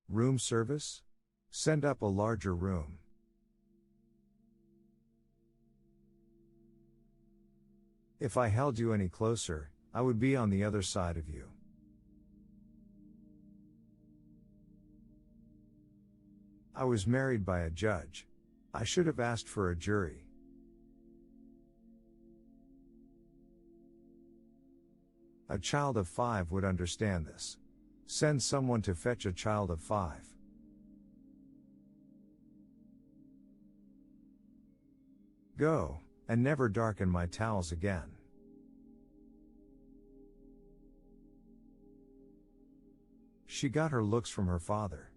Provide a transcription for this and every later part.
Room service? Send up a larger room. If I held you any closer, I would be on the other side of you. I was married by a judge. I should have asked for a jury. A child of 5 would understand this. Send someone to fetch a child of 5. Go, and never darken my towels again. She got her looks from her father.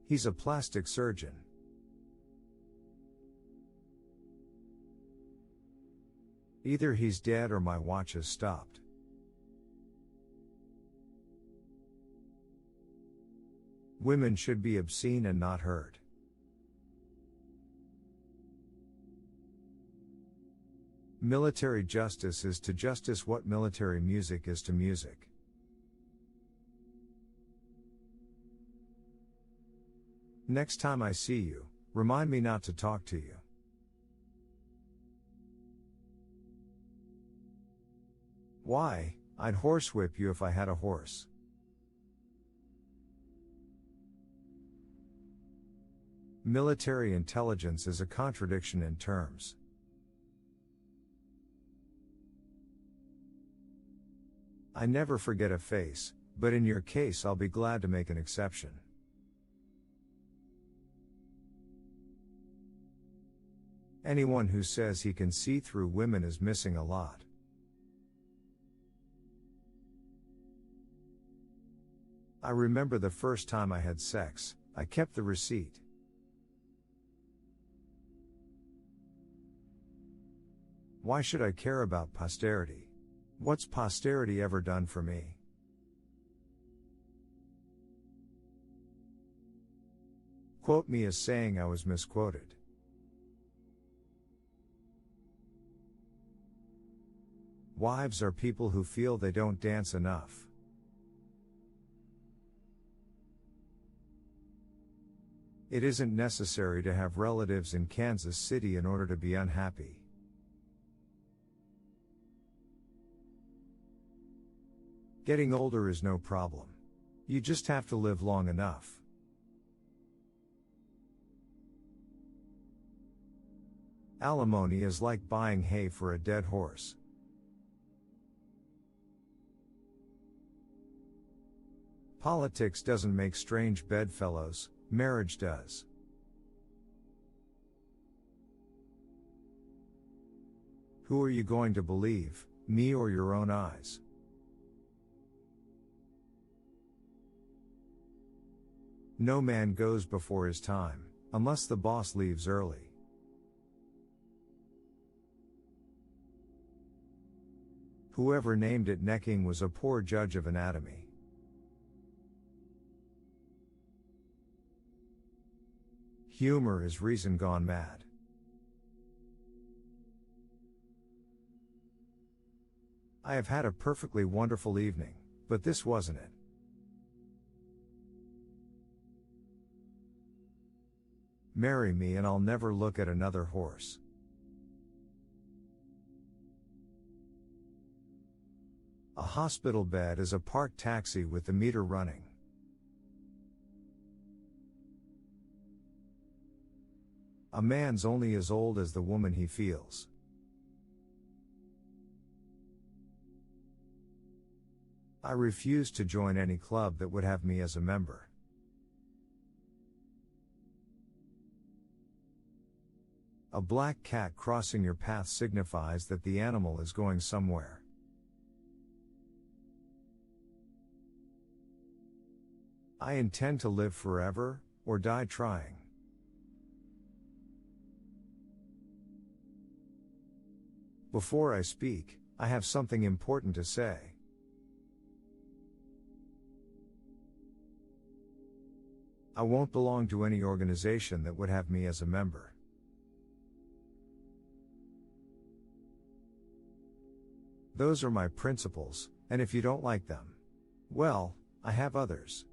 He's a plastic surgeon. Either he's dead or my watch has stopped. Women should be obscene and not heard. Military justice is to justice what military music is to music. Next time I see you, remind me not to talk to you. Why, I'd horsewhip you if I had a horse. Military intelligence is a contradiction in terms. I never forget a face, but in your case I'll be glad to make an exception. Anyone who says he can see through women is missing a lot. I remember the first time I had sex, I kept the receipt. Why should I care about posterity? What's posterity ever done for me? Quote me as saying I was misquoted. Wives are people who feel they don't dance enough. It isn't necessary to have relatives in Kansas City in order to be unhappy. Getting older is no problem. You just have to live long enough. Alimony is like buying hay for a dead horse. Politics doesn't make strange bedfellows, marriage does. Who are you going to believe, me or your own eyes? No man goes before his time, unless the boss leaves early. Whoever named it necking was a poor judge of anatomy. Humor is reason gone mad. I have had a perfectly wonderful evening, but this wasn't it. Marry me and I'll never look at another horse. A hospital bed is a parked taxi with the meter running. A man's only as old as the woman he feels. I refuse to join any club that would have me as a member. A black cat crossing your path signifies that the animal is going somewhere. I intend to live forever, or die trying. Before I speak, I have something important to say. I won't belong to any organization that would have me as a member. Those are my principles, and if you don't like them, well, I have others.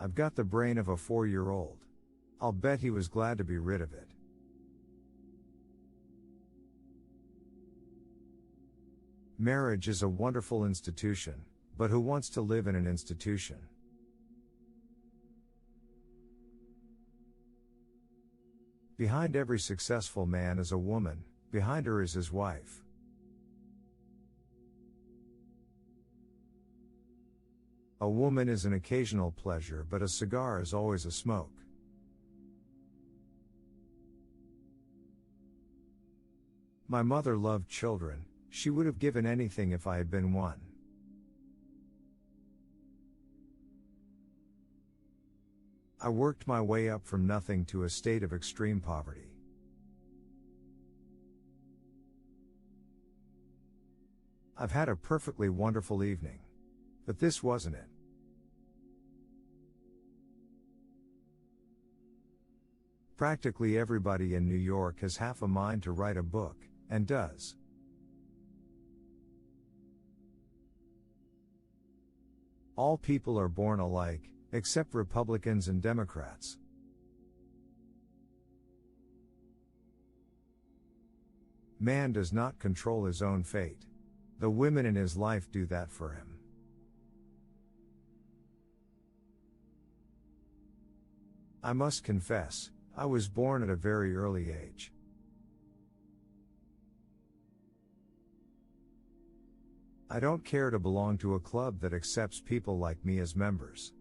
I've got the brain of a 4-year-old. I'll bet he was glad to be rid of it. Marriage is a wonderful institution, but who wants to live in an institution? Behind every successful man is a woman, behind her is his wife. A woman is an occasional pleasure, but a cigar is always a smoke. My mother loved children, she would have given anything if I had been one. I worked my way up from nothing to a state of extreme poverty. I've had a perfectly wonderful evening. But this wasn't it. Practically everybody in New York has half a mind to write a book, and does. All people are born alike, except Republicans and Democrats. Man does not control his own fate. The women in his life do that for him. I must confess, I was born at a very early age. I don't care to belong to a club that accepts people like me as members.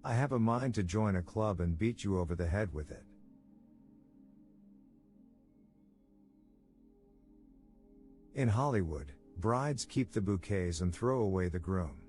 I have a mind to join a club and beat you over the head with it. In Hollywood, brides keep the bouquets and throw away the groom.